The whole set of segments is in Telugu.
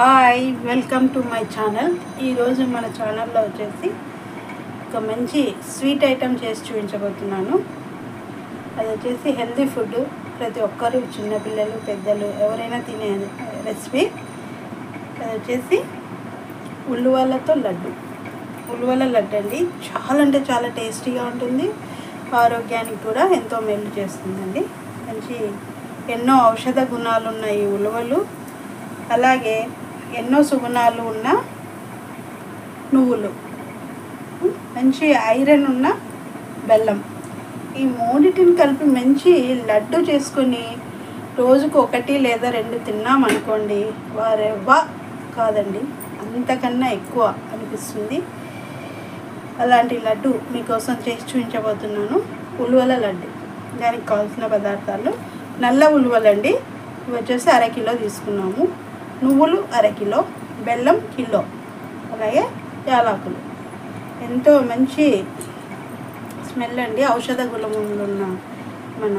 Hi, welcome to my channel. ఈరోజు మన ఛానల్లో వచ్చేసి ఒక మంచి స్వీట్ ఐటెం చేసి చూపించబోతున్నాను. అది వచ్చేసి హెల్తీ ఫుడ్, ప్రతి ఒక్కరు చిన్నపిల్లలు పెద్దలు ఎవరైనా తినే రెసిపీ. అది వచ్చేసి ఉల్లివలతో లడ్డు. ఉల్లివల లడ్డు అండి, చాలా అంటే చాలా టేస్టీగా ఉంటుంది. ఆరోగ్యానికి కూడా ఎంతో మేలు చేస్తుందండి. మంచి ఎన్నో ఔషధ గుణాలు ఉన్నాయి ఈ ఉలువలు. అలాగే ఎన్నో సుగుణాలు ఉన్న నువ్వులు, మంచి ఐరన్ ఉన్న బెల్లం, ఈ మూడింటిని కలిపి మంచి లడ్డు చేసుకొని రోజుకు 1 లేదా 2 తిన్నామనుకోండి, వారెవ్వా కాదండి, అంతకన్నా ఎక్కువ అనిపిస్తుంది. అలాంటి లడ్డు మీకోసం చేసి చూపించబోతున్నాను. ఉలువల లడ్డు. దానికి కావాల్సిన పదార్థాలు: నల్ల ఉలువలండి, ఇవి వచ్చేసి 1/2 కిలో తీసుకున్నాము. నువ్వులు 1/2 కిలో, బెల్లం కిలో, అలాగే యాలకులు. ఎంతో మంచి స్మెల్ అండి, ఔషధ గుణములు ఉన్న మన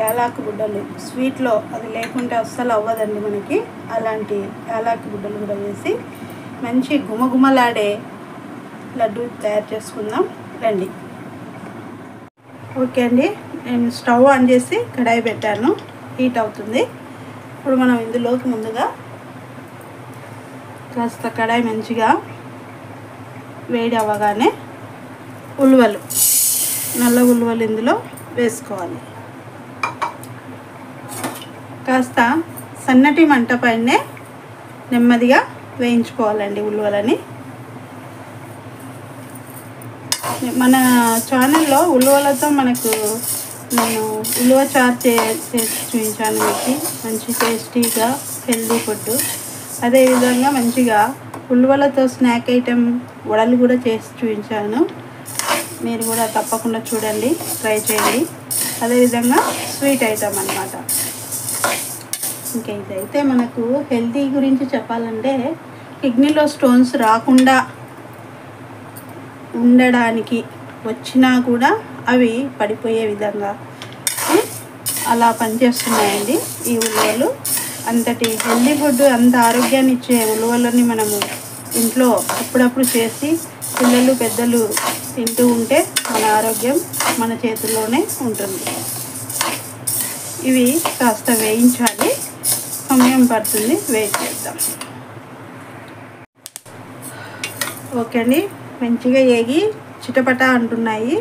యాలకు గుడ్డలు. స్వీట్లో అది లేకుంటే అస్సలు అవ్వదండి మనకి. అలాంటి యాలకు గుడ్డలు కూడా వేసి మంచి గుమగుమలాడే లడ్డు తయారు చేసుకుందాం రండి. ఓకే అండి, నేను స్టవ్ ఆన్ చేసి కడాయి పెట్టాను, హీట్ అవుతుంది. ఇప్పుడు మనం ఇందులోకి ముందుగా కాస్త కడాయి మంచిగా వేడి అవ్వగానే ఉలువలు, నల్ల ఉలువలు ఇందులో వేసుకోవాలి. కాస్త సన్నటి మంట పైనే నెమ్మదిగా వేయించుకోవాలండి ఉలువలని. మన ఛానల్లో ఉలువలతో నేను ఉలువ చారు చేసి చూపించాను మీకు. మంచి టేస్టీగా హెల్దీ ఫుడ్. అదేవిధంగా మంచిగా ఉలువలతో స్నాక్ ఐటెం వడలు కూడా చేసి చూపించాను. మీరు కూడా తప్పకుండా చూడండి, ట్రై చేయండి. అదేవిధంగా స్వీట్ ఐటెం అన్నమాట. ఇంకా ఇదైతే మనకు హెల్తీ గురించి చెప్పాలంటే, కిడ్నీలో స్టోన్స్ రాకుండా ఉండడానికి, వచ్చినా కూడా అవి పడిపోయే విధంగా అలా పనిచేస్తున్నాయండి ఈ ఉలువలు. అంతటి హెల్తీ ఫుడ్, అంత ఆరోగ్యాన్ని ఇచ్చే ఉలువలని మనము ఇంట్లో అప్పుడప్పుడు చేసి పిల్లలు పెద్దలు తింటూ ఉంటే మన ఆరోగ్యం మన చేతుల్లోనే ఉంటుంది. ఇవి కాస్త వేయించాలి, సమయం పడుతుంది, వెయిట్ చేద్దాం. ఓకే అండి, మంచిగా ఏగి చిటపట అంటున్నాయి.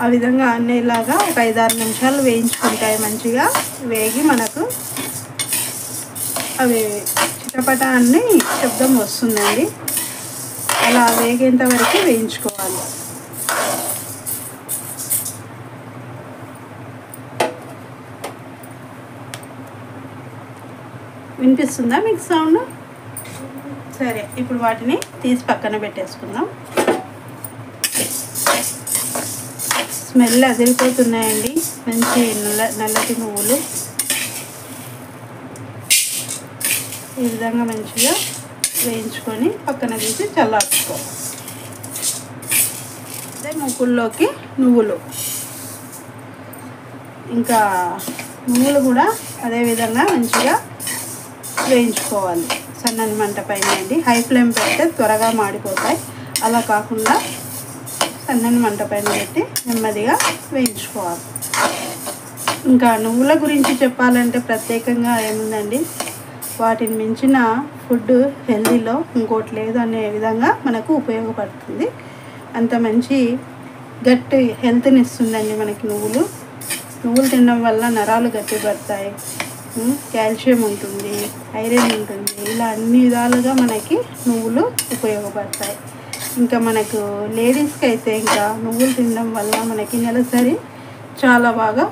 ఆ విధంగా అన్నేలాగా ఒక 5-6 నిమిషాలు వేయించుకుంటాయి. మంచిగా వేగి మనకు అవి చిటపట అన్ని శబ్దం వస్తుందండి. అలా వేగేంత వరకు వేయించుకోవాలి. వినిపిస్తుందా మీకు సౌండ్? సరే, ఇప్పుడు వాటిని తీసి పక్కన పెట్టేసుకుందాం. స్మెల్ అదిరిపోతున్నాయండి, మంచి నల్లటి నువ్వులు. ఈ విధంగా మంచిగా వేయించుకొని పక్కన తీసి చల్లార్చుకోవాలి. అదే ముక్కుల్లోకి నువ్వులు, ఇంకా నువ్వులు కూడా అదేవిధంగా మంచిగా వేయించుకోవాలి. సన్నని మంట పైన అండి, హై ఫ్లేమ్ పెడితే త్వరగా మాడిపోతాయి. అలా కాకుండా సన్నని మంట పైన పెట్టి నెమ్మదిగా వేయించుకోవాలి. ఇంకా నువ్వుల గురించి చెప్పాలంటే ప్రత్యేకంగా ఏముందండి, వాటిని మించిన ఫుడ్ హెల్తీలో ఇంకోటి లేదు అనే విధంగా మనకు ఉపయోగపడుతుంది. అంత మంచి గట్టి హెల్త్ని ఇస్తుందండి మనకి నువ్వులు. నువ్వులు తినడం వల్ల నరాలు గట్టి పడతాయి, కాల్షియం ఉంటుంది, ఐరన్ ఉంటుంది. ఇలా అన్ని విధాలుగా మనకి నువ్వులు ఉపయోగపడతాయి. ఇంకా మనకు లేడీస్కి అయితే ఇంకా నువ్వులు తినడం వల్ల మనకి నెలసరి చాలా బాగా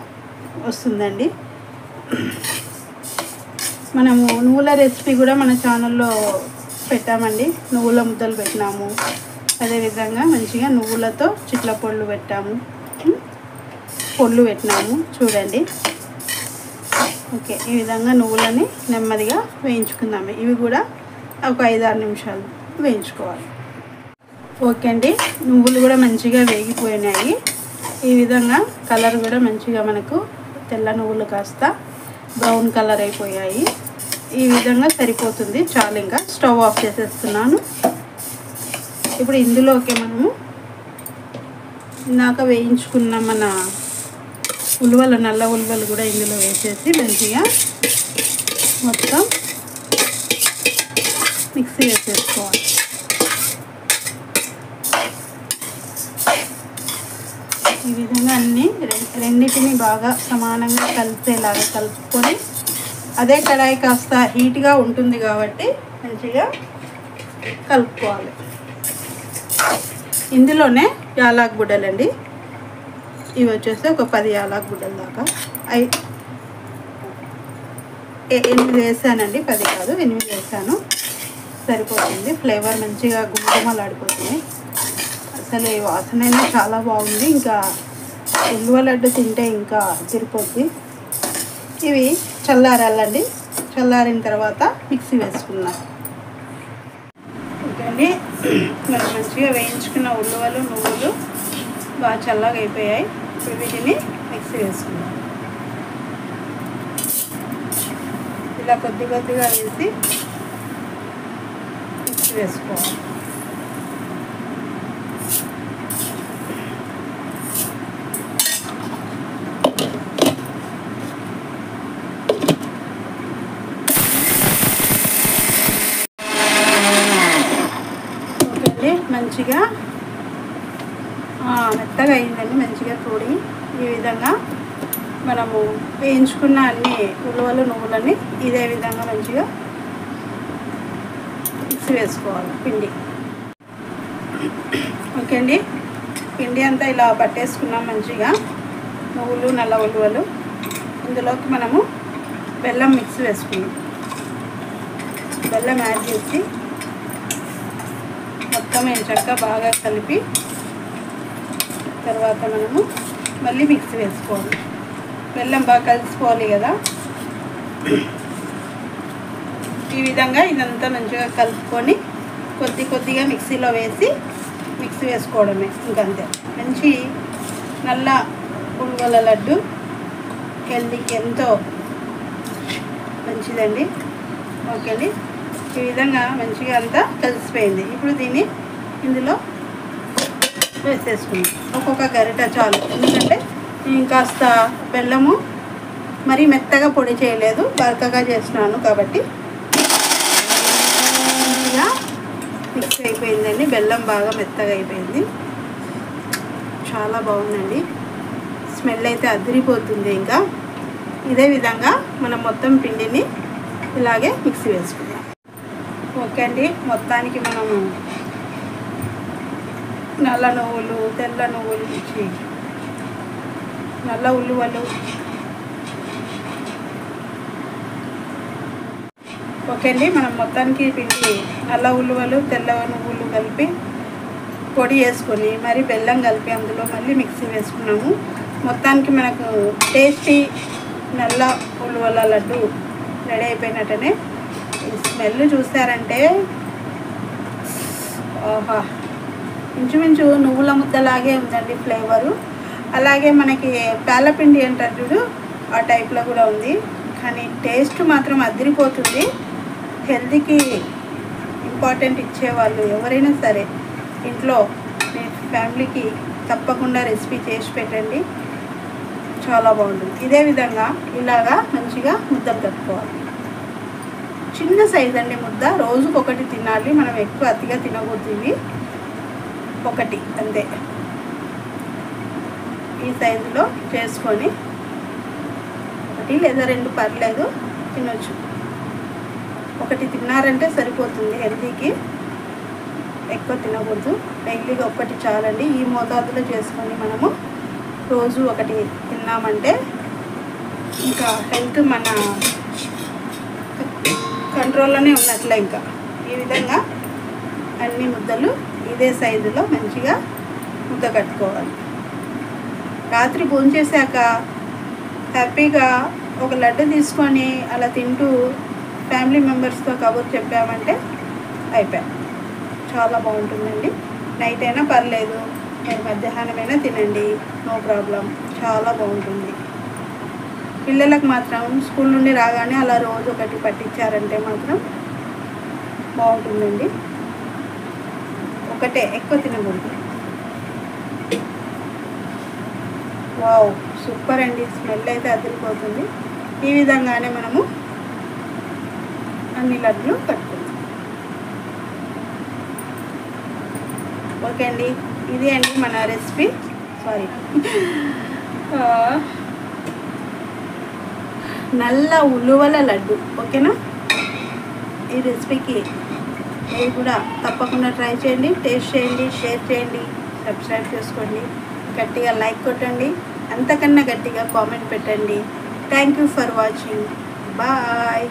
వస్తుందండి. మనము నువ్వుల రెసిపీ కూడా మన ఛానల్లో పెట్టామండి. నువ్వుల ముద్దలు పెట్టినాము, అదేవిధంగా మంచిగా నువ్వులతో చిట్ల పొళ్ళు పెట్టినాము చూడండి. ఓకే, ఈ విధంగా నువ్వులని నెమ్మదిగా వేయించుకుందాము. ఇవి కూడా ఒక 5-6 నిమిషాలు వేయించుకోవాలి. ఓకే అండి, నువ్వులు కూడా మంచిగా వేగిపోయినాయి. ఈ విధంగా కలర్ కూడా మంచిగా మనకు తెల్ల నువ్వులు కాస్త బ్రౌన్ కలర్ అయిపోయాయి. ఈ విధంగా సరిపోతుంది, చాలు. ఇంకా స్టవ్ ఆఫ్ చేసేస్తున్నాను. ఇప్పుడు ఇందులోకి మనము ఇందాక వేయించుకున్న మన ఉలువలు, నల్ల ఉలువలు కూడా ఇందులో వేసేసి మంచిగా మొత్తం మిక్సీ వేసేసుకోవాలి. ఈ విధంగా అన్నీ రెండింటిని బాగా సమానంగా కలిసేలాగా కలుపుకొని, అదే కడాయి కాస్త హీట్గా ఉంటుంది కాబట్టి మంచిగా కలుపుకోవాలి. ఇందులోనే యాలక్ బుడ్డలండి, ఇవి వచ్చేసి ఒక 10 యాలక్ బుడ్డల దాకా 8 వేసానండి, 10 కాదు 8 వేసాను, సరిపోతుంది. ఫ్లేవర్ మంచిగా గుమగుమలాడిపోతుంది. అసలు ఈ వాసనైనా చాలా బాగుంది. ఇంకా ఉలువ లడ్డు తింటే ఇంకా తిరిపోద్ది. ఇవి చల్లారాలండి. చల్లారిన తర్వాత మిక్సీ వేసుకున్నాం. ఓకే అండి, మనం మంచిగా వేయించుకున్న ఉలువలు, నువ్వులు బాగా చల్లగా అయిపోయాయి. ఇప్పుడు వీటిని మిక్సీ వేసుకున్నాం. ఇలా కొద్ది కొద్దిగా వేసి మిక్సీ వేసుకోవాలి. మంచిగా మెత్తగా అయిందండి, మంచిగా పొడి. ఈ విధంగా మనము వేయించుకున్న అన్ని ఉలువలు, నువ్వులని ఇదే విధంగా మంచిగా మిక్సీ వేసుకోవాలి పిండి. ఓకే అండి, పిండి అంతా ఇలా పట్టేసుకున్నాం మంచిగా. నువ్వులు, నల్ల ఉలువలు, ఇందులోకి మనము బెల్లం మిక్సీ వేసుకున్నాం. బెల్లం యాడ్ చేసి మొత్తం చక్కగా బాగా కలిపి తర్వాత మనము మళ్ళీ మిక్సీ వేసుకోవాలి. బెల్లం బాగా కలిసిపోవాలి కదా. ఈ విధంగా ఇదంతా మంచిగా కలుపుకొని కొద్ది కొద్దిగా మిక్సీలో వేసి మిక్సీ వేసుకోవడమే, ఇంకంతే. మంచి నల్ల ఉలువల లడ్డు హెల్తీకి ఎంతో మంచిదండి. ఓకే అండి, ఈ విధంగా మంచిగా అంతా కలిసిపోయింది. ఇప్పుడు దీన్ని ఇందులో వేసేసుకుందాం. ఒక్కొక్క గరిట చాలు, ఎందుకంటే నేను కాస్త బెల్లము మరీ మెత్తగా పొడి చేయలేదు, బరకగా చేసినాను కాబట్టి. ఇలా మిక్స్ అయిపోయిందండి, బెల్లం బాగా మెత్తగా అయిపోయింది. చాలా బాగుందండి, స్మెల్ అయితే అదిరిపోతుంది. ఇంకా ఇదే విధంగా మనం మొత్తం పిండిని ఇలాగే మిక్సీ వేసుకుందాం. ఓకే అండి, మొత్తానికి మనము నల్ల నువ్వులు, తెల్ల నువ్వులు ఇచ్చి నల్ల ఉలువలు, ఓకే అండి, మనం మొత్తానికి పిండి నల్ల ఉలువలు, తెల్ల నువ్వులు కలిపి పొడి వేసుకొని మరి బెల్లం కలిపి అందులో మళ్ళీ మిక్సీ వేసుకున్నాము. మొత్తానికి మనకు టేస్టీ నల్ల ఉలువల లడ్డు రెడీ అయిపోయినట్టనే. స్మెల్ చూసారంటే ఆహా, ఇంచుమించు నువ్వుల ముద్దలాగే ఉందండి ఫ్లేవరు. అలాగే మనకి పాలపిండి అంటారు చూడు, ఆ టైప్లో కూడా ఉంది. కానీ టేస్ట్ మాత్రం అదిరిపోతుంది. హెల్తీకి ఇంపార్టెంట్ ఇచ్చేవాళ్ళు ఎవరైనా సరే ఇంట్లో మీ ఫ్యామిలీకి తప్పకుండా రెసిపీ చేసి పెట్టండి, చాలా బాగుంటుంది. ఇదే విధంగా ఇలాగా మంచిగా ముద్దలు కట్టుకోవాలి. చిన్న సైజ్ అండి ముద్ద, రోజుకొకటి తినాలి. మనం ఎక్కువ అతిగా తినకూడదు, ఒకటి అంతే. ఈ సైజులో చేసుకొని 1 లేదా 2 పర్లేదు, తినొచ్చు. 1 తిన్నారంటే సరిపోతుంది, హెల్తీకి ఎక్కువ తినకూడదు. డైలీగా 1 చాలండి. ఈ మోతాదులో చేసుకొని మనము రోజు 1 తిన్నామంటే ఇంకా హెల్త్ మన కంట్రోల్లోనే ఉన్నట్లే. ఇంకా ఈ విధంగా అన్ని ముద్దలు ఇదే సైజులో మంచిగా ముద్ద కట్టుకోవాలి. రాత్రి భోంచేశాక హ్యాపీగా ఒక లడ్డు తీసుకొని అలా తింటూ ఫ్యామిలీ మెంబర్స్తో కబుర్ చెప్పామంటే అయిపోయా. చాలా బాగుంటుందండి. నైట్ అయినా పర్లేదు, మీరు మధ్యాహ్నమైనా తినండి, నో ప్రాబ్లం. చాలా బాగుంటుంది. పిల్లలకు మాత్రం స్కూల్ నుండి రాగానే అలా రోజు ఒకటి పట్టించారంటే మాత్రం బాగుంటుందండి. ఒకటే ఎక్కువ తినకూడదు. వావ్, సూపర్ అండి. స్మెల్ అయితే అదిరిపోతుంది. ఈ విధంగానే మనము అన్ని లడ్లు కట్టుకుందాం. ఓకే అండి, ఇది అండి మన రెసిపీ. సారీ, నల్ల ఉలువల లడ్డు. ఓకేనా? ఈ రెసిపీకి మీరు కూడా తప్పకుండా ట్రై చేయండి, టేస్ట్ చేయండి, షేర్ చేయండి, సబ్స్క్రైబ్ చేసుకోండి, గట్టిగా లైక్ కొట్టండి, అంతకన్నా గట్టిగా కామెంట్ పెట్టండి. Thank you for watching. Bye.